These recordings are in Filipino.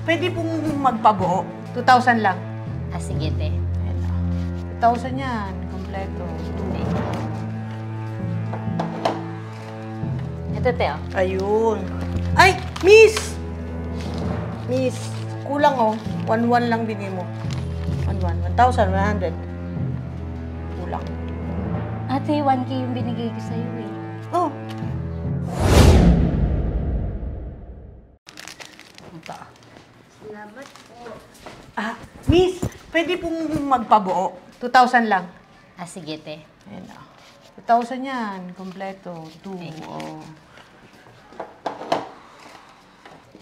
pwede pong magpabuo. 2,000 lang. Ah, sige, te. Ayan na. 2,000 yan. Kompleto. Ito, te, oh. Ayun. Ay, miss! Miss, kulang oh. 1,100 lang binigay mo. 1,100. Kulang. Ate, 1K yung binigay ko sa'yo, eh. Oh. Ito. Salamat po. Ah, miss, pwede pong magpabuo. 2,000 lang. Ah, sige, te. Ayan na. 2,000 yan. Kompleto. 2. Oh.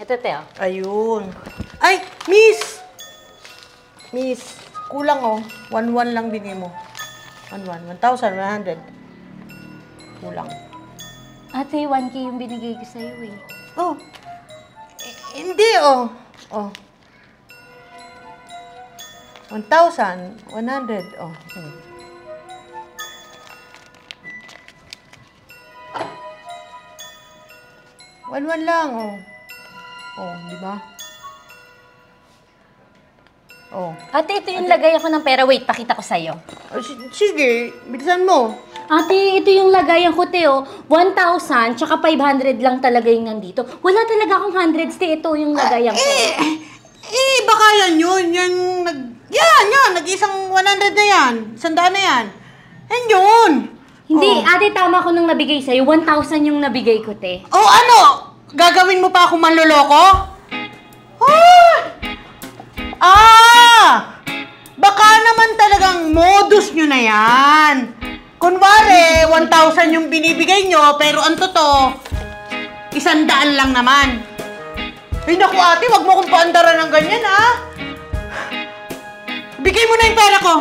Ito, te, oh. Ayun. Ay, miss! Miss, kulang oh. 1,100 lang binigay mo. 1,100. Kulang. Ate, 1K yung binigay ko sa'yo, eh. Oh. Hindi oh. Oh. 1,100. Oh. 1,100 lang oh. Oh, di ba? Oh. Ate, ito yung lagay ako ng pera. Wait, pakita ko sa'yo. Sige, bilisan mo. Ate, ito yung lagayan ko, te, oh. 1,000, tsaka 500 lang talaga yung nandito. Wala talaga akong hundreds, te. Ito yung lagayan ko. Baka yan yun. Yan. Nag-isang 100 na yan. 100 na yan. Yan yun. Hindi, Oh. ate, tama ko nung nabigay sa'yo. 1,000 yung nabigay ko, te. Oh, ano? Gagawin mo pa ako manloloko? Oh! Baka naman talagang modus nyo na yan. Kunwari, 1,000 yung binibigay nyo, pero ang totoo, 100 lang naman. Ay naku ate, wag mo kong paandaran ng ganyan, ha? Ibigay mo na yung pera ko.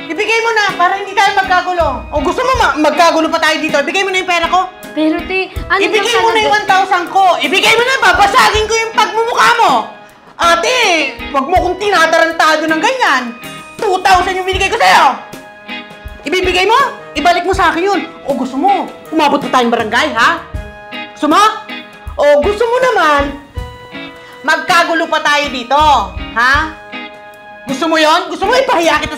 Ibigay mo na, para hindi tayo magkagulo. O gusto mo magkagulo pa tayo dito, ibigay mo na yung pera ko. Pero, te, ano Ibigay mo na yung 1,000 ko. Ibigay mo na, babasagin ko yung pagmumukha mo. Ate, wag mo kong tinatarantado ng ganyan. 2,000 yung binigay ko sa'yo. Ibibigay mo? Ibalik mo sa akin yun. O gusto mo, umabot pa tayong barangay, ha? Gusto mo? O gusto mo naman, magkagulo pa tayo dito, ha? Gusto mo yon? Gusto mo ipahiya kita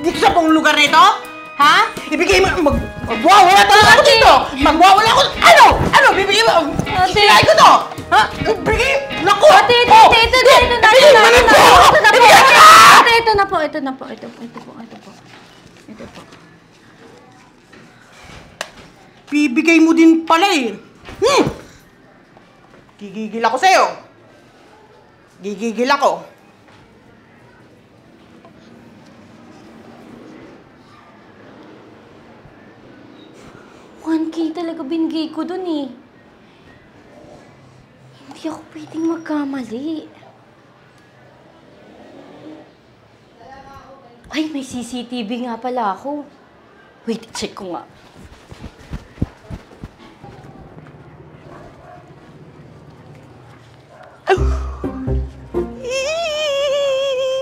dito sa buong lugar nito? Ha? Ibigay mo, magwawala talaga ako dito! Magwawala ako, ano? Bibigay mo, sinain ko to! Ha? Bigay, naku! Ate, ito na po. Ito po. Bibigay mo din pala eh. Gigigil ako sa'yo. Gigigil ako. $1K talaga binigay ko dun, eh. Hindi ako pwedeng magkamali. Ay, may CCTV nga pala ako. Wait, check ko nga.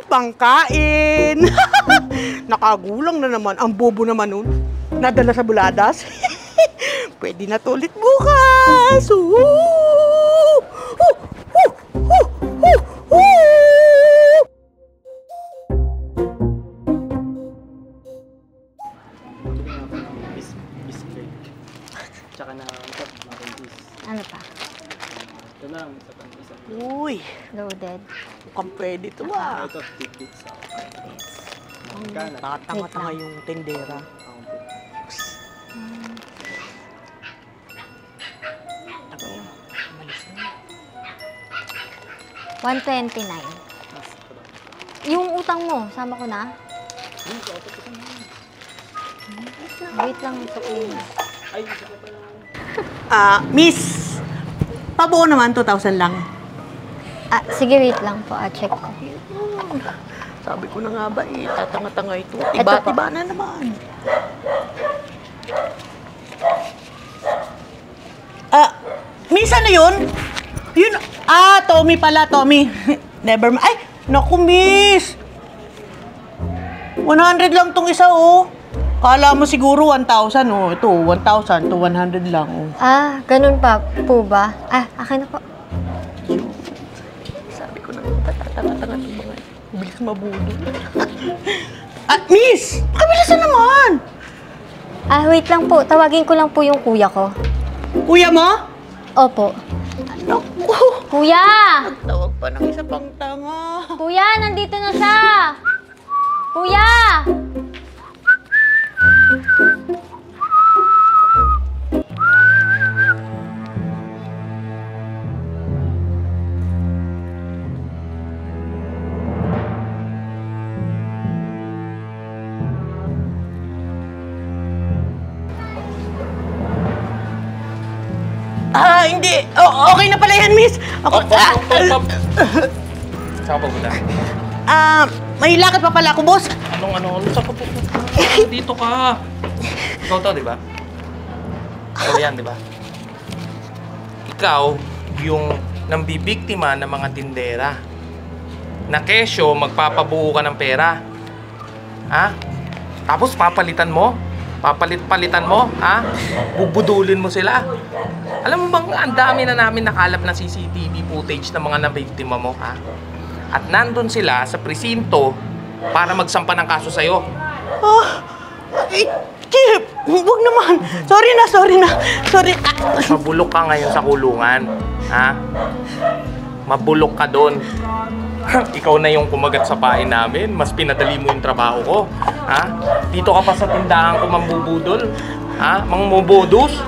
Pangkain! Nakagulang na naman. Ang bobo naman nun. Nadala sa buladas. Pwede na to ulit bukas. Tsaka na marintis. Ano pa? Ito lang, sa panisa. Uy, Loaded. mukhang pwede to ah. Ito, tidbits ako. Nakatanga-tanga yung tendera. $129. Yung utang mo, sama ko na? Wait lang, sukli na. Ay, isa ka pa naman. Miss, pabuo naman 2,000 lang. Sige, wait lang po. Check ko. Sabi ko na nga ba eh, tatanga-tanga ito. Ito Iba-iba na naman. Miss, ano yun? Yun, Tommy pala, Tommy. Never mind. Ay, naku, miss. 100 lang tong isa, oh. Kala mo siguro 1,000, oh. Ito, 1,000 to 100 lang, oh. Ganun pa po ba? Akin na po. Sabi Tanga-tanga ito mga. Bilis mabudol. Miss! Pakabilisan naman! Wait lang po. Tawagin ko lang po yung kuya ko. Kuya mo? Opo. Naku! Kuya! Tawag pa ng isa pang tanga. Kuya, nandito na siya! Kuya! Hindi. Okay na pala yan, miss. Ako, Saan ka pupunta? may lakad pa pala ako, boss. Anong? Saan ka pupunta? Dito ka. Ikaw to, di ba? Ikaw yan, di ba? Ikaw, yung nambibiktima ng mga tindera. Na kesyo, magpapabuo ka ng pera. Ha? Tapos papalitan mo? Papalit-palitan mo? Ha? Bubudulin mo sila? Alam mo bang ang dami na namin nakalap na CCTV footage ng mga nabiktima mo, ha? At nandun sila sa presinto para magsampa ng kaso sa'yo. Chip! Huwag naman. Sorry na. Sorry. Mabulok ka ngayon sa kulungan, ha? Mabulok ka doon. Ikaw na yung kumagat sa pain namin. Mas pinadali mo yung trabaho ko, ha? Dito ka pa sa tindahan ko mambubudol, ha? Mangmubodus.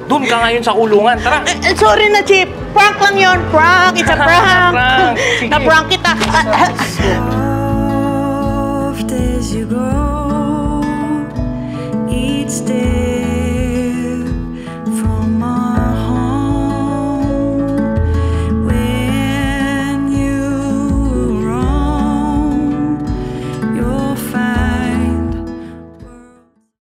Doon ka ngayon sa kulungan. Tara! Sorry na, Chip. Prank lang yon. Prank. It's a prank. Prank. Sige. Na-prank kita.